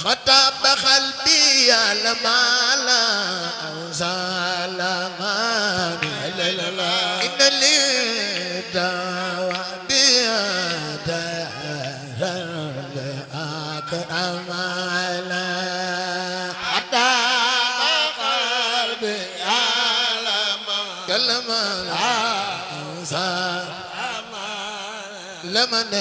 خطاب قلبي يا لمالا أوزال ماني إن لي دعوة بيدا أكرم على خطاب قلبي يا لمالا أوزال لمن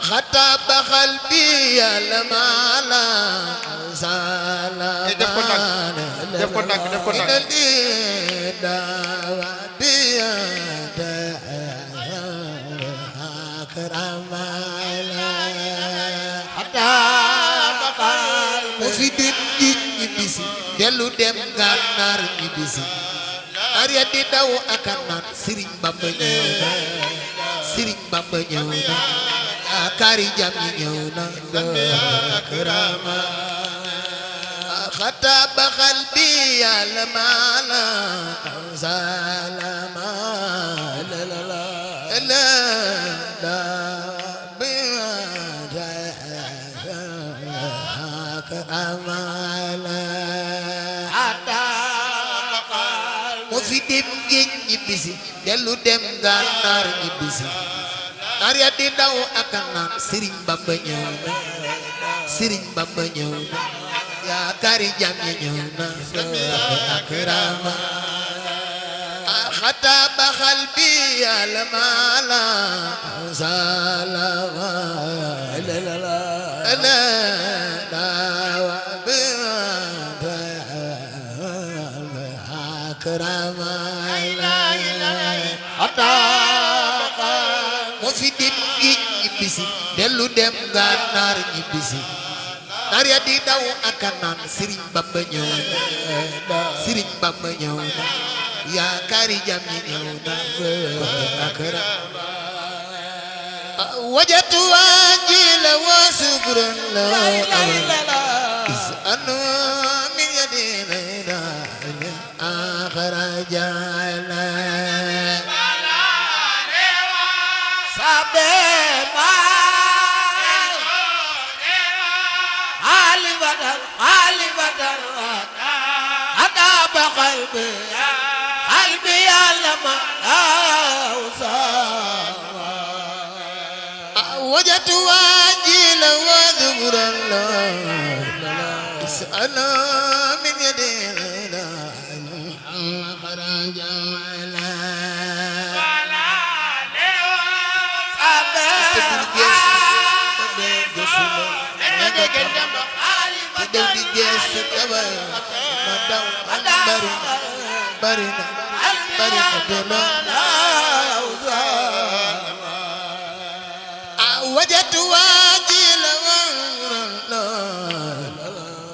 خطاب قلبي يا لمالا سلام def ko nag mu fi dem ñibbisi dellu dem Gànnaar ñibbisi ar ya di daw ak a naan Sëriñ Bamba ñëw na Sëriñ Bamba ñëw na yaakaari jam ñi ñëw na akrama xataba qalbi ya lamala salama la la la la la mu fi dem géej ñibbisi dellu dem Gànnaar ñibbisi naar ya di daw ak a naan Sëriñ Bamba ñëw na Sëriñ Bamba ñëw na yaakaari jam ñi ñëw na akrama xataba qalbi ya lamala salama la la la mu fi dem géej ñibbisi dellu dem Gànnaar ñibbisi naar ya di daw ak a naan Sëriñ Bamba ñëw na Sëriñ Bamba ñëw na yaakaari jam ñi ñëw na akrama wajatu waajila wa sukran la is anu min yadina akhrajana sabe ma ali badar ada ba qalbi alama usama wajatu wajila wa dhukran la is'ala min yadina akhrajana وجدت واجل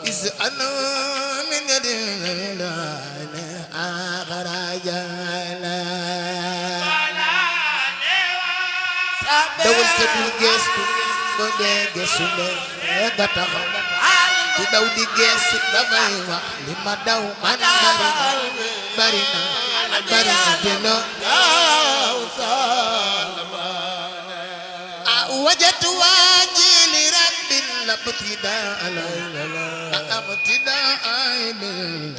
إذ أنا من يد أخرجنا دولت بالجسد بدجسد غتخ ci daw di geesu damay wax li ma daw man barina delo wajatu wajili rabbil labtida abtida bil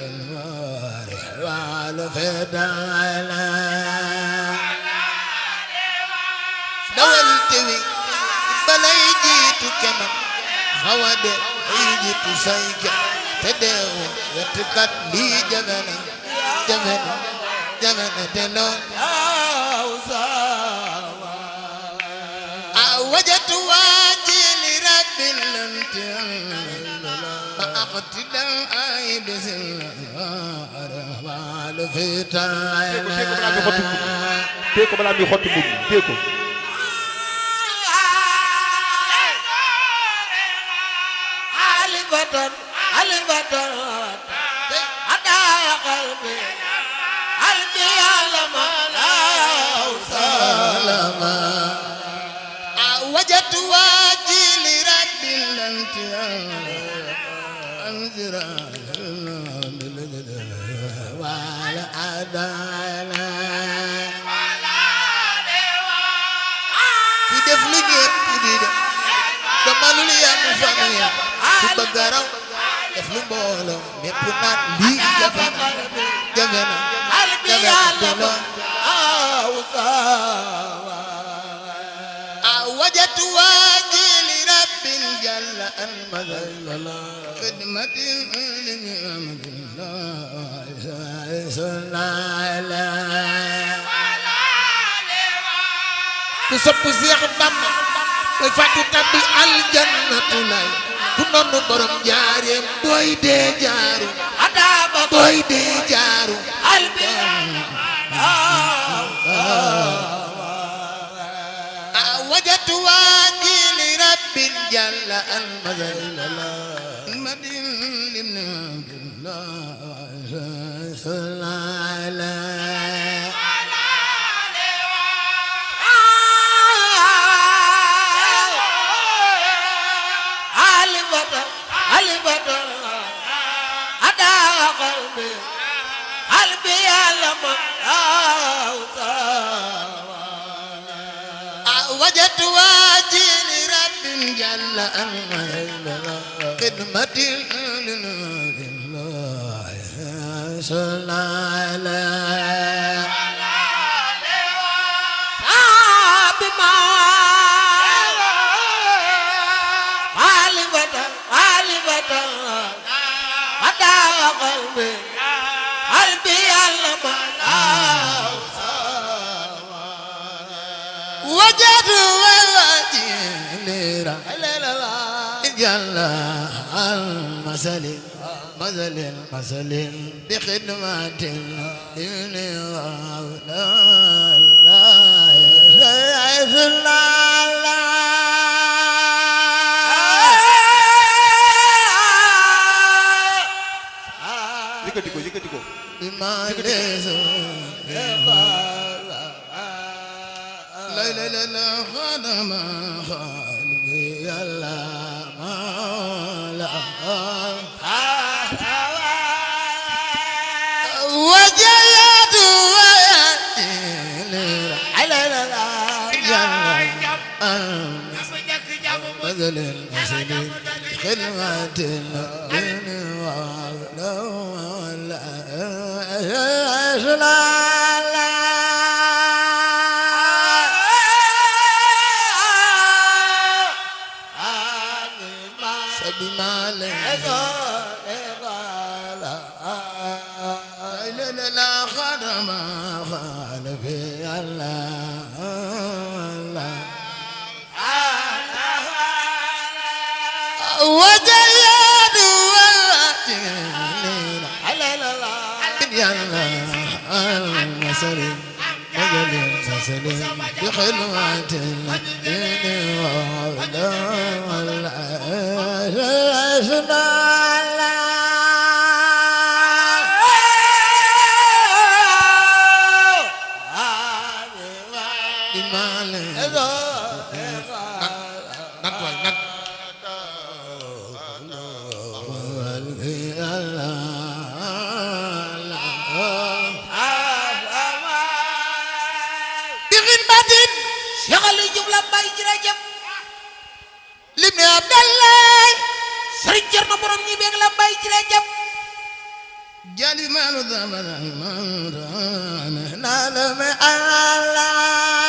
wal fadala dawal tewi balay jiitu kenam xawade ay jiitu sayka te deew wetkat lii jamana delo وجدت واجل رب الانتظار أقتدى بسر téye ko balaa muy xotti mbubb téye ko alibatan ada qalbi alama salama وجدت واجي لرب وعلى أدانا في دفل جيب جديد دمالو لي يا مفانيا في بغراو دفل بولو نيبنا لي جفنا قلبي على وجدت واجي لرب جل المذل خدمة لنعمة الله صلى الله تصب سيخ بامبا فاتو تبي الجنة لاي كنون برم جاريم بوي دي جارو بوي دي جارو وجدت واجي لرب جل المذل المدين الله صلى الله علبة أدا قلبي علما وجدت واجي لرب جل خدمة لله صلى الله بما غالبة أدا قلبي علما وجد واجي لرب جل المثل بخدمة yëkkati ko بما ليس لا لا لا لا خدم قلبي الله مولا وجيت وياتي لا لا لا بذل المسلمين خدمة الدين وجيد المسلم مجل المسلم بخلوة الدين وعلا limi Abdallah Serigne Cerno borom ñi beeg la bay ci rejab jali manu zamana na la me Allah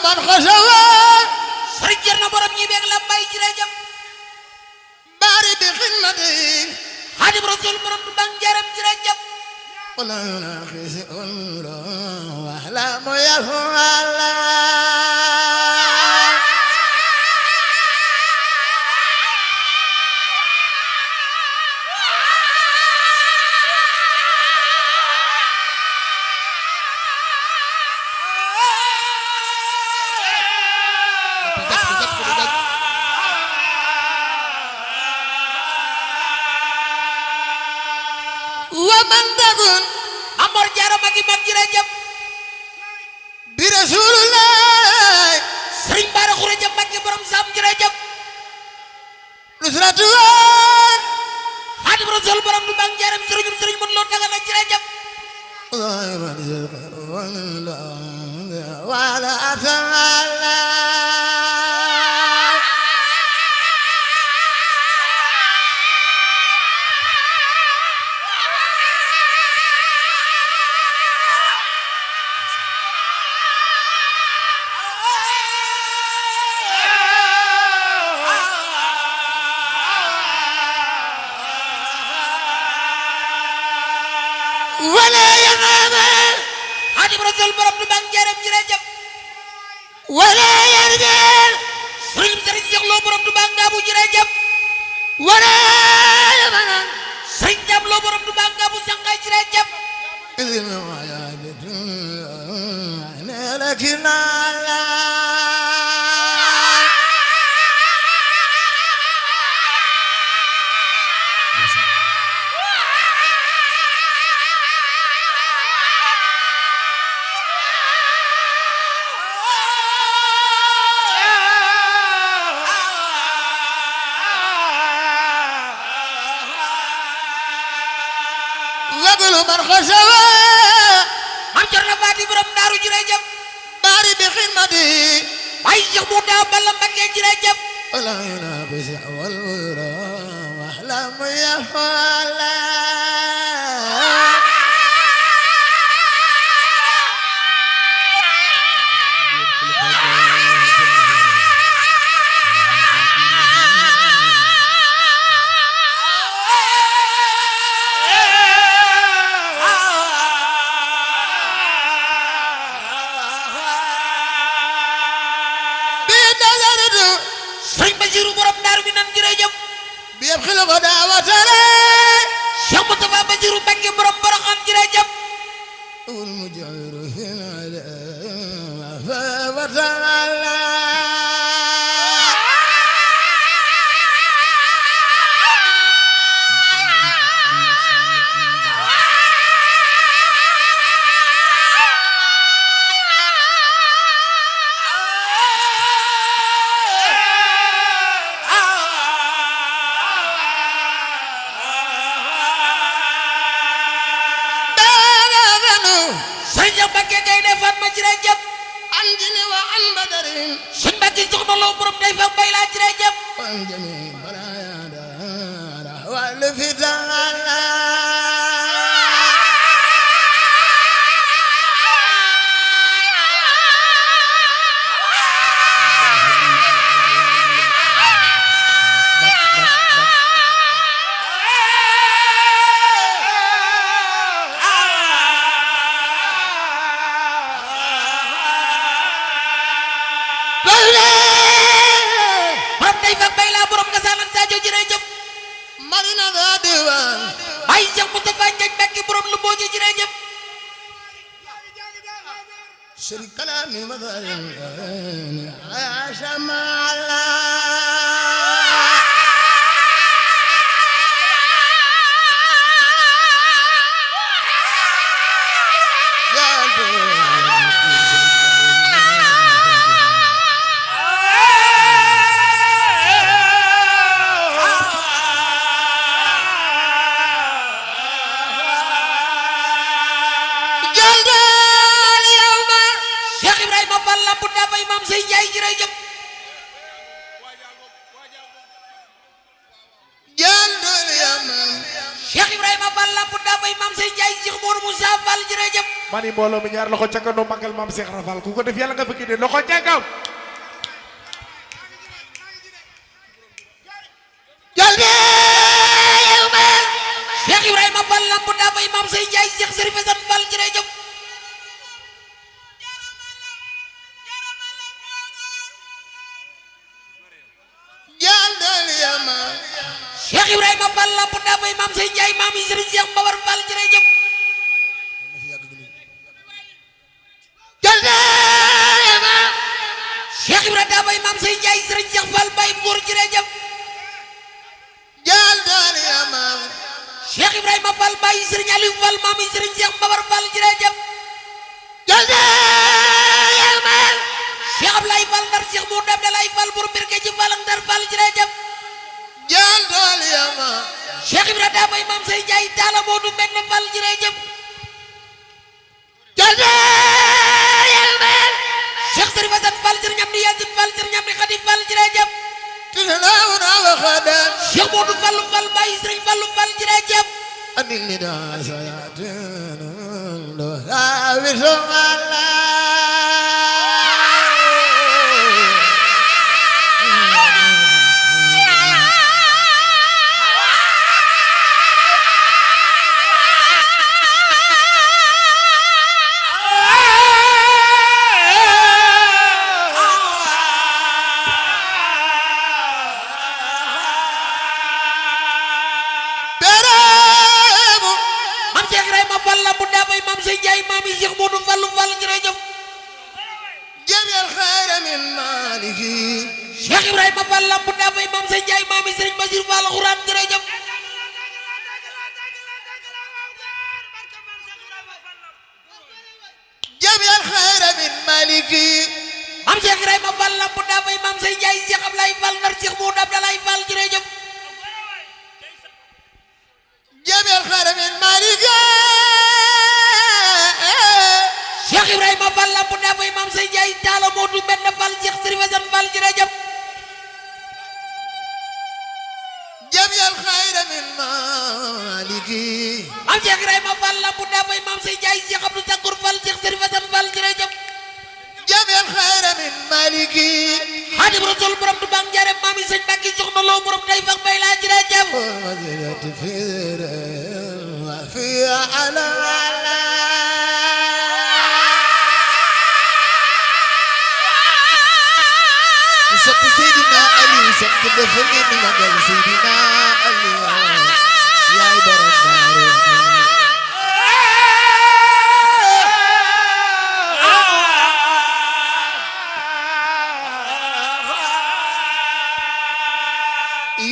من خشوا Serigne Cerno bang jaram jërëjëf wala yunaxis wala mo yafala man dagun Amor Jaara magi mag jërëjëf bi rasulullah Sëriñ Bara Xureja Mbàkke borom sam jërëjëf nusratu Xaadim Rasul borom du bang jaram sëriñum sëriñ mën loo daga na jërëjëf wala atala wala yanama Xaadim Rasul borom du bang jaram jërëjëf wala yarjal sëriñum sëriñ Cheikh Lo borom du bang ngaabu jërëjëf wala yamana sëriñ Jam Lo borom du bang ngaabu sangay jërëjëf idina ya bitu lakinala wagul marxasawa am Cerno Faati borom Daaru jërëjëf bari bi xidmati ay Cheikh Mouta Balla Mbakke jërëjëf wala yunaqis wal wura wala mu yafala sëriñ Basiru borom Daaru bi nan jërëjëf bi yëpp xilo ko daawatale Cheikh Moustapha Basiru Mbakke borom Boroxam jërëjëf ul mujawiru finala fa watala sëriñ Cheikh Mbakke Gaynde Fatma jërëjëf anjini wa an badarin sëriñ Mbakke Soxna Lo borom day fa bay laa jërëjëf anjini barayada wal fitala borom day fa bay laa borom nga saanan Sadio jërëjëf marina da diwan ay Cheikh Moustapha Ndiagne Mbakke borom lu mbooje jërëjëf شريك كلامي مثلا عاش مع الله Imam Sey Njaay jërëjëf jandul yaman Cheikh Ibrahima Fall Lamp Daba Imam Sey Njaay Cheikh Modou Moussa Fall jërëjëf mani mbooloo mi ñaar loxo ca kaw magal maam Cheikh Rafal ku ko def yàlla nga fekk de loxo ca kaw jalde yaman Cheikh Ibrahima Fall bay maam say jaay Cheikh Serif Assane Fall jërëjëf jaal dal yama Cheikh Ibrahima Fall lamp daa bay maam say jaay maam yi Serigne Cheikh Mbawar Fall jërëjëf jaal dal yama Cheikh Ibrahima daa bay maam say jaay Serigne Cheikh Fall bay góor jërëjëf jaal dal yama Cheikh Ibrahima Fall bay Serigne Aliou Fall maam yi Serigne Cheikh Mbawar Fall jërëjëf jaal dal yama Cheikh Ablaye Fall Ndar Cheikh Moudou Abdoulaye Fall bur birke ci Fall ak Ndar Fall jërëjëf jaal dal yama Cheikh Ibrahima daa bay maam say jaay Talla Modou Mbène Fall jërëjëf jaal dal yama Cheikh Serif Assane Fall Serigne Amdi Yacine Fall Serigne Amdi Khadi Fall jërëjëf tinawna wa khadam Cheikh Modou Fall Fall bay Serigne Fall Fall jërëjëf anil nida sayatin lo awismala maam yi Cheikh Modou Fall Fall jërëjëf jamial khayra min maliki Cheikh Ibrahima Fall lamp daa bay maam say jaay maam yi Serigne Basir Fall Xuraan jërëjëf jamial khayra min maliki maam Cheikh Ibrahima Fall lamp daa bay maam say jaay Cheikh Ablaye Fall Ndar Cheikh Moudou Abdoulaye Fall jërëjëf jamial khayra min maliki Cheikh Ibrahima Fall lamp daa bay maam say jaay Talla Modou Mbène Fall Cheikh Serif Assane Fall jërëjëf jamial khayra min maliki maam Cheikh Ibrahima Fall lamp daa bay maam say jaay Cheikh Abdou Sakour Fall Cheikh Serif Assane Fall jërëjëf jamial khayra min maliki Xaadim Rasul borom du bang jaare maam yi sëñ Mbàkke soxna loo borom tay fak bay laa jërëjëf fi ala sopp Seydina Ali sopp dafa ngeen magal Seydina Ali yaay borom daaru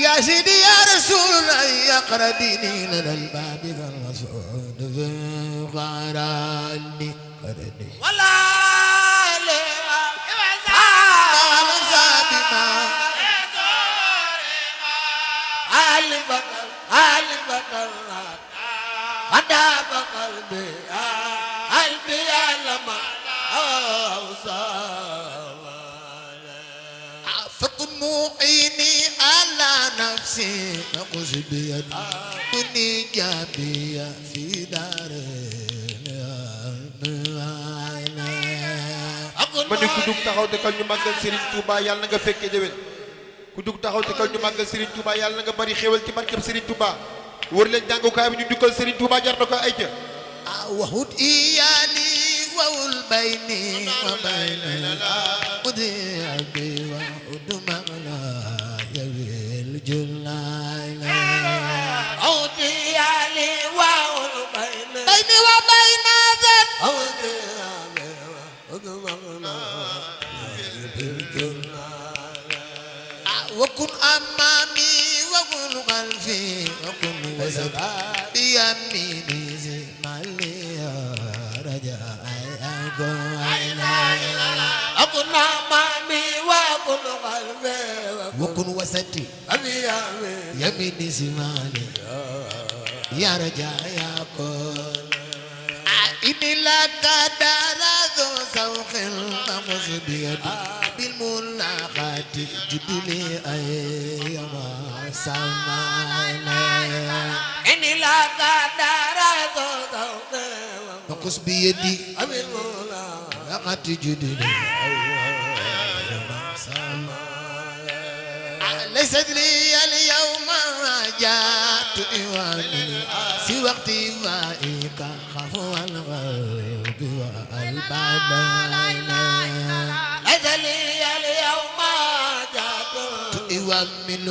ya Sidi ya Rasulullah ya qradini lana al-bab al-mas'ud fi qarani qarani wala هداب قلبي قلبي لما فكن معيني على نفسي نقص بيدي كني جابي في ma ni ku dug taxaw te kaw ñu màggal Serigne Touba yàlla na nga fekkee déwén ku dug taxaw te kaw ñu màggal Serigne Touba yàlla na nga bari xéwal ci barkeb Serigne Touba wër leen jàngukaay bi ñu dugal Serigne Touba jar na ko ay ca وهد إياني وول بيني وبين أبي وهد مغنى يبيل جلال عود يالي وول بيني وبين ذات عود يالي وول مغنى يبيل جلال وكن أمامي وكن خلفي وكن وسط بيميني زمالي رجاء أكون أمامي وأكون خلفي وكن وسطي يميني زمالي يا رجاء يا كل إني لك دار ذو سوق القمص بيدي بالملاقات جدلي أيام سمعنا إني لك دار ذو سوق القمص بيدي بالملاقات جدلي أيام سمعنا ليست لي اليوم جاءت إيواني بوقت وائك خفو الغرب والبدايا أزلي اليوم جاد ومن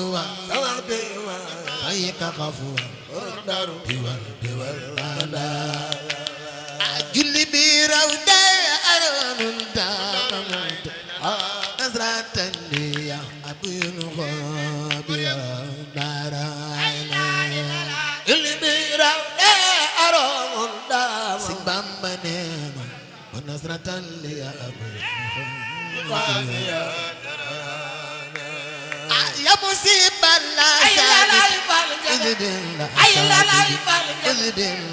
وائك خفو الغرب والبدايا julli bi raw day aroon daamut nasratan liya abul khabiya darayna julli bi raw day aroon daamut si Bamba neema nasratan liya abul khabiya ya musibal la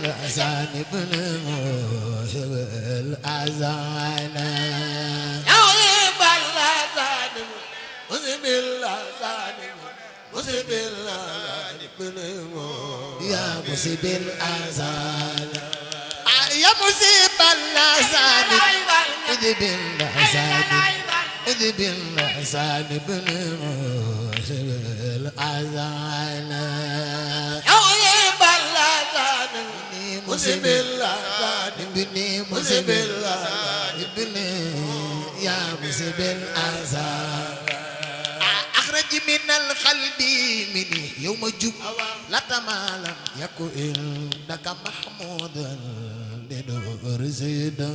الأحزان بالموسم الأحزان يغيب الأحزان مسب الأحزان مسب الأحزان بالموسم يا مسب الأحزان يا مسب الأحزان مسب الأحزان مسب الأحزان بالموسم الأحزان مسب الأحزان بني مسب الأحزان بني يا مسب الأحزان أخرج من القلب مني يوم جب لا تمالا يكو إنك محمودا لنور زيدنا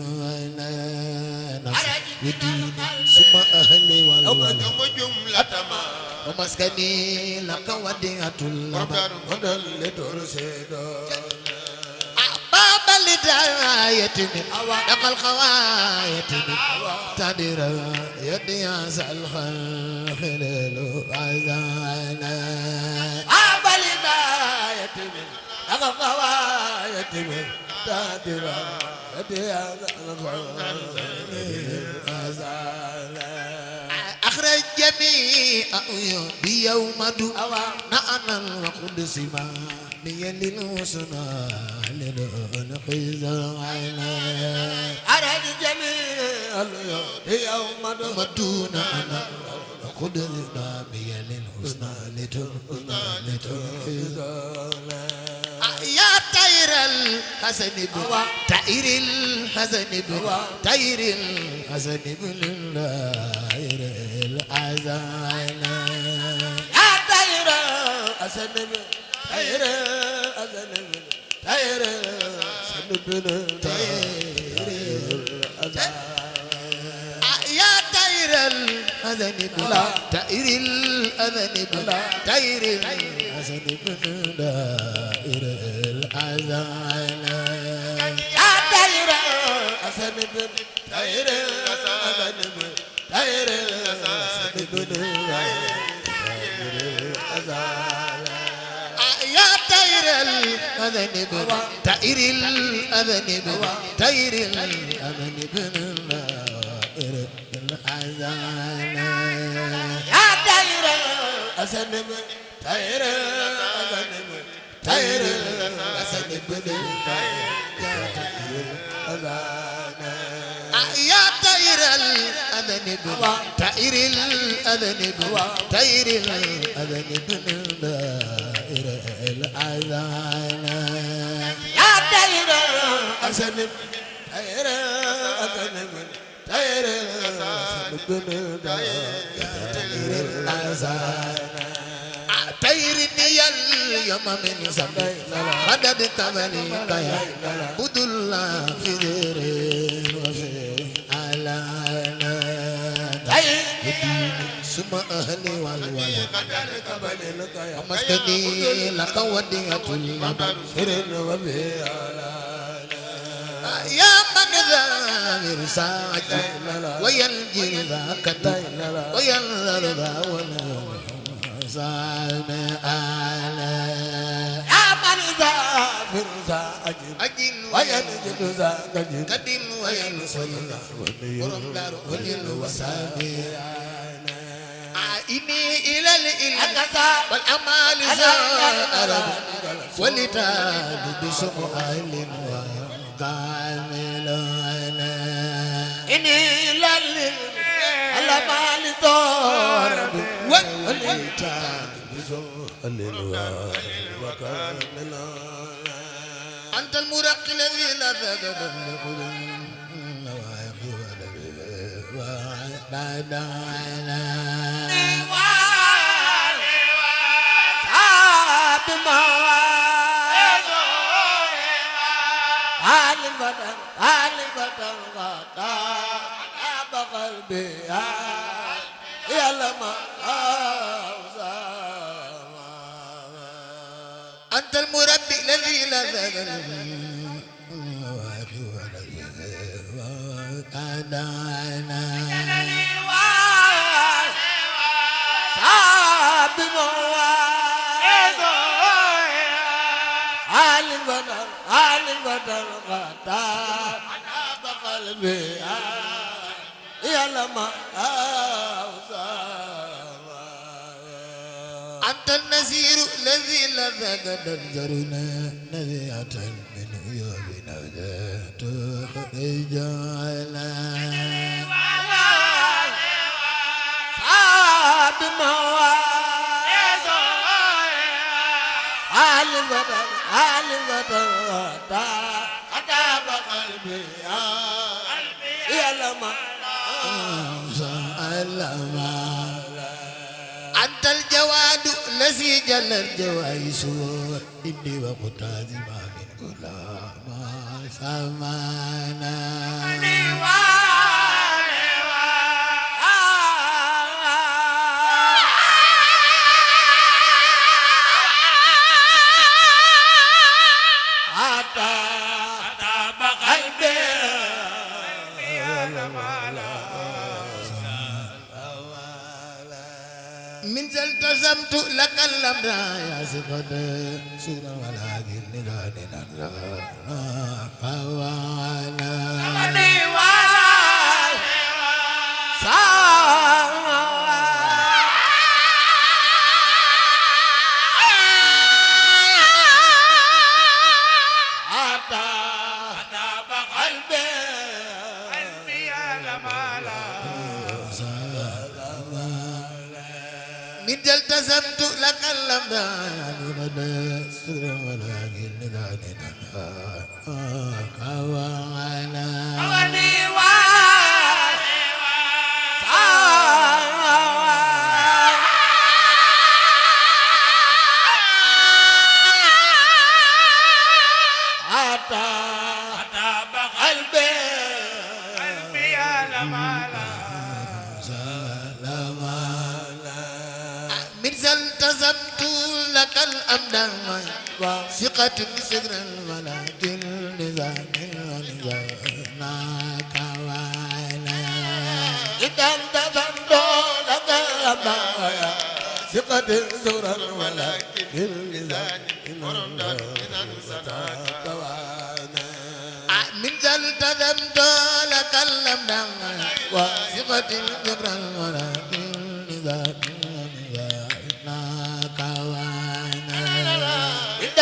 ودين ثم أهلي والولد جملة ما ومسكني لك وديعة اللبن ودل لترسيدنا بابا لدايتني نقل خوايتني تدير يدي عسى الخلق عزانا بابا لدايتني نقل خوايتني تدير يدي عسى الخلق عزانا أخرج جميع عيوبي يوم نعنا القدس ما للحسنى للخزانا أرد جميع اليوم دون أنا قدرنا بي للحسنى للخزانا يا طير الحسن طير الحسن طير الحسن بالطير الأزانا يا طير الحسن طير الحسن طير الحسن بالطير الأزانا يا طير الحسن طير الحسن طير الحسن بالطير الأزانا يا طير الحسن طير الحسن طير الحسن بالأزانا يا طير الأذنب طير الأذنب طير الأذنب الأذانا يا طير الحسن طير الحسن طير الحسن يا طير الأذنب طير الأذنب طير الأذنب الأذانا يا طير الحسن طير الحسن طير الأذانا طيرني اليوم من سمي خدد تمني كيا بدل الله في ذير وفي علانا ثم أهلي والولد ومسكني لك وديعة اللبن وفي يا من ذاكر ساعتي وينجي ذاك وينظر ذا سامي آلا يا من ذاكر ساعتي أجل وينجي ذاك قدم وينصر ورم دار ولل وسامي إني إلى الإله والأمال زارب ولتاب بسؤال وقامل إني للي الأمال زارب ولتاب بسؤال وقامل أنت المرقي الذي لا تقدر أنت المربي الذي لا أنت النذير الذي لا تقدرنا نذيرة من عيوبنا ذات رجالا أنت الجواد الذي جل الجوائز إني وقتاذي ما من كل ما سمانا من التزمت لك الأمر يا سقط سورة ولكن نداننا من التزمت لك الأمر سورة ولكن نداننا من التزمت لك الأمر ثقة سر ولكن نزال إذا التزمت لك الأمر ثقة سر ولكن نزال من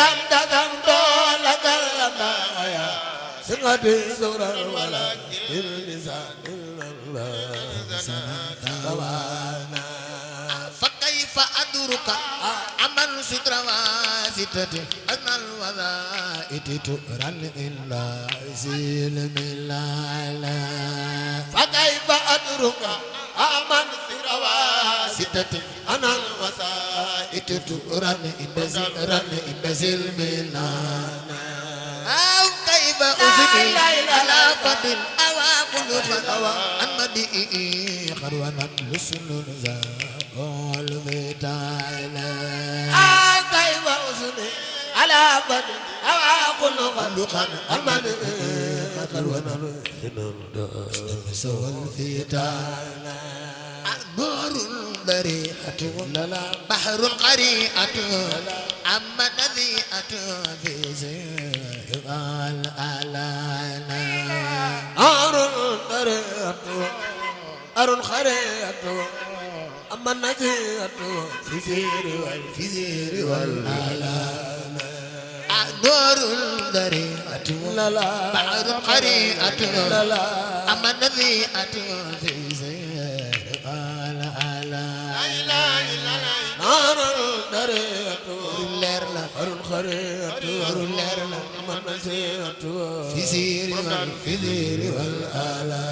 التزمت لك الأمر ثقة سر ولكن نزال فكيف أدرك عمل ستر واسطة أن الوظائف تؤرن إلا سلم الله فكيف أدرك عمل ستر واسطة أن الوظائف تؤرن إلا سلم الله أو كيف أسكي على فضل أو خلقا أمدي خرونا لسن زاقل بتاعنا أو كيف أسكي على فضل أو خلقا أمدي خرونا لسن زاقل بتاعنا نور بريئة بحر قريئة أما نذيئة في زيغ الألانا نار بريئة أر خريئة أما نذيئة في زير والألانا نور بريئة بحر قريئة أما نذيئة في زيغ الألانا نار بريئة الخريط leer la من نسيت fi siiri wal fi siiri wal ala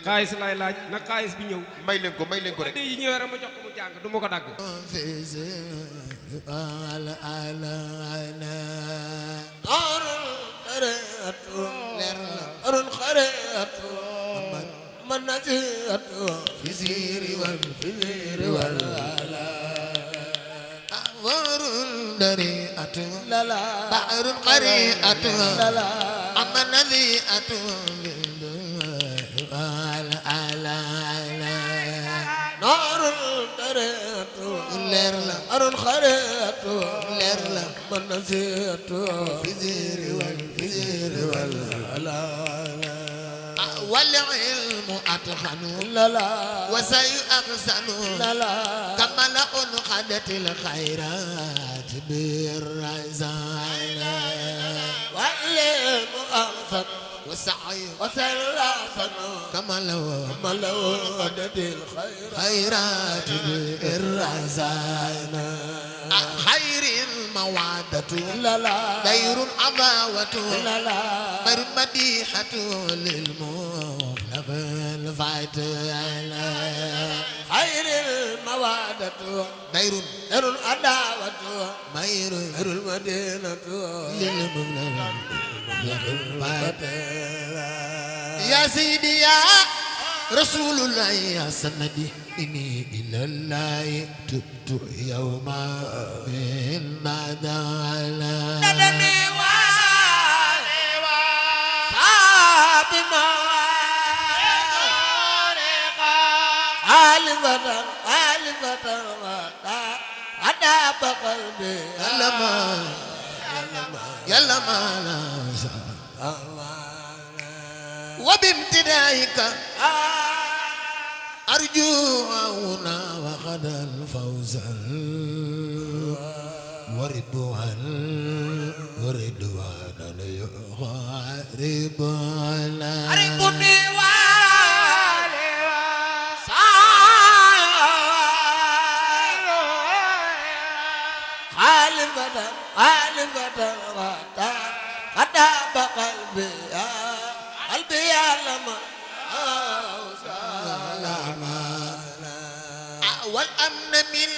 xaalis laay laaj nag xaalis bi ñëw may leen ko rek addi yi ñëwee rek ma jox ko mu jàng du ma ko dagg fi siiri wal ala leer la الخريط من نسيت fi siiri wal أغفر دريئة لا لا بحر قريئة لا لا أما نذيئة نار الخريط leer la نار الخريط leer la من نسيت fi siiri wal لا والعلم أتخن لا لا وسيأحسن لا لا كما لأن خدت الخيرات بالرزان والعلم أحسن والسعي وسلاسن كما لو ملو عدد الخير خيرات بالرزان خير الموعدة لا لا خير عضاوة لا لا خير مديحة للمخلق الفاتح خير الموادة خير خير العداوة خير خير المدينة للمخلق الفاتح يا سيدي يا رسول الله يا سندي إني إلى الله تبت يوما من بعد على ندني صابما عالبة غدا بقلبي يلا ما لا وبامتدائك أرجو هنا وغد الفوز وردوان يغارب على أريبني خالفة غدا بقلبي قلبي يعلم والأمن من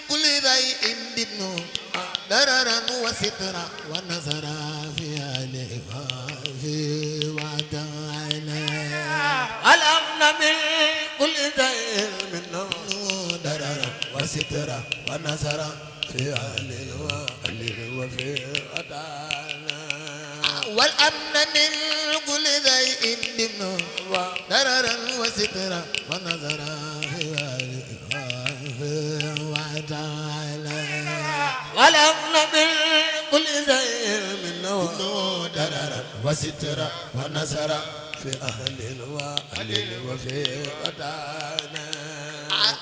كل ضيء دبن ضررا وسترا ونظرا في عليه في وعدانا الأمن من كل ذيل منه ضررا وسترا ونظرا في عليه وفي وطانا والأمن من كل ضيء دبن ضررا وسترا ونظرا في وعدانا والأمن من كل ذيل منه ضررا وسترا ونظرا في أهل وفي وطانا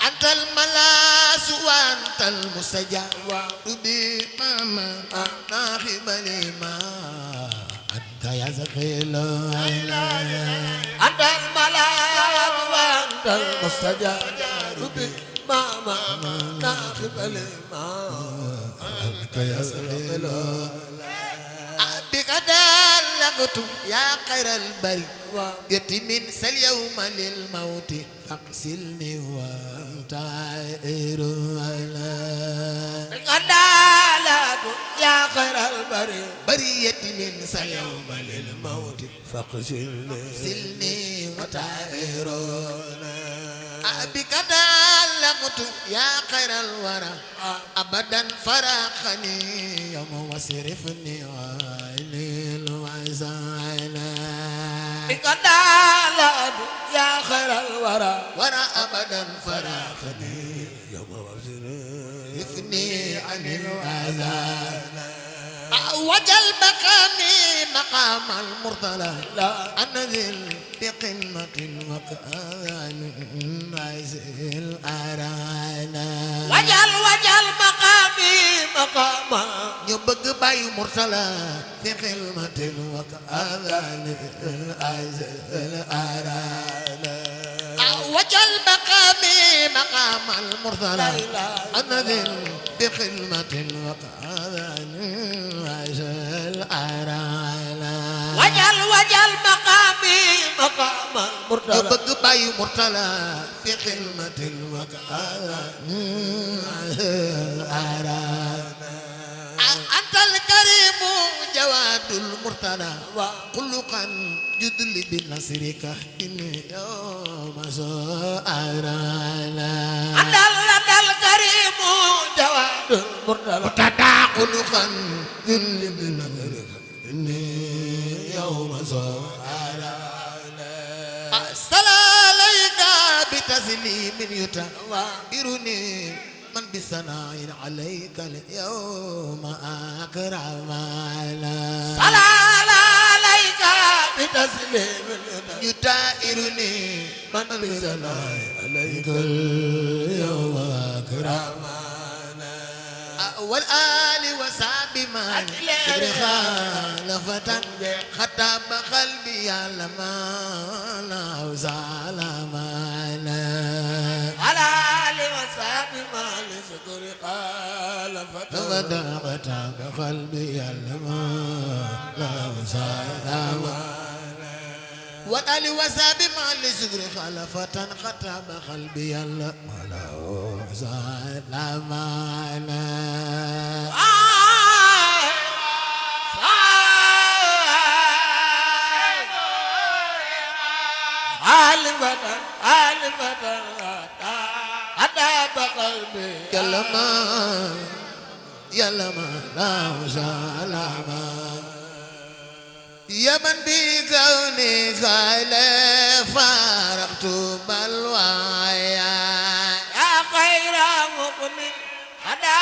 أنت الملاس وأنت المستجاب بماما ناخب لما أنت يا زخيل أنت الملاك وأنت المستجاب بماما ناخب لما أنت يا زخيل بك دلغت يا خير البري يتمن اليوم للموت فاغسلني وانت عائر على غدالك يا خير البري برية من اليوم للموت فاغسلني وتعير بك دلغت يا خير الورى أبدا فراخني يوم وصرفني وعيني الوعزانا بك دالك يا خير الورى ورى أبدا فراخني يوم يفني عن الأذان وجل مقامي مقام المرتلى لا أنزل بقمة وكأن عزيز الأرانا وجل مقامي مقاما يبقى باي مرتلى في قمة وكأن عزيز الأرانا وجل مقامي مقام المرسلة النذر بخدمة وقال وجل أرالا wajal maqami maqam murtala bëgg bàyyi murtala fi xidmة وقال أرالا أنت الكريم جواد المرتلى خلقا جدل بنصرك إني يوم سأرانا أنت الكريم جواد المرتلى متدع خلقا جدل بنصرك إني يوم سأرانا السلام عليك بتسليم يتبرني من بثناء عليك اليوم أكرمنا صلى عليك بتسليم يطهرني من بثناء عليك اليوم أكرمنا والآل وصحب من سر خالفة خطاب قلبي لما لا وسلامنا على آل وصحب من سر خالفة خطاب قلبي لما لا وسلامنا والآل وصحب من سر خالفة خطاب قلبي لما لا وسلامنا يلما لا سلاما يا من بكوني خيل فارقت بلوايا يا خير مؤمن هذا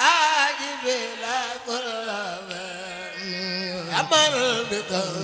أجب لا كل يا من بكوني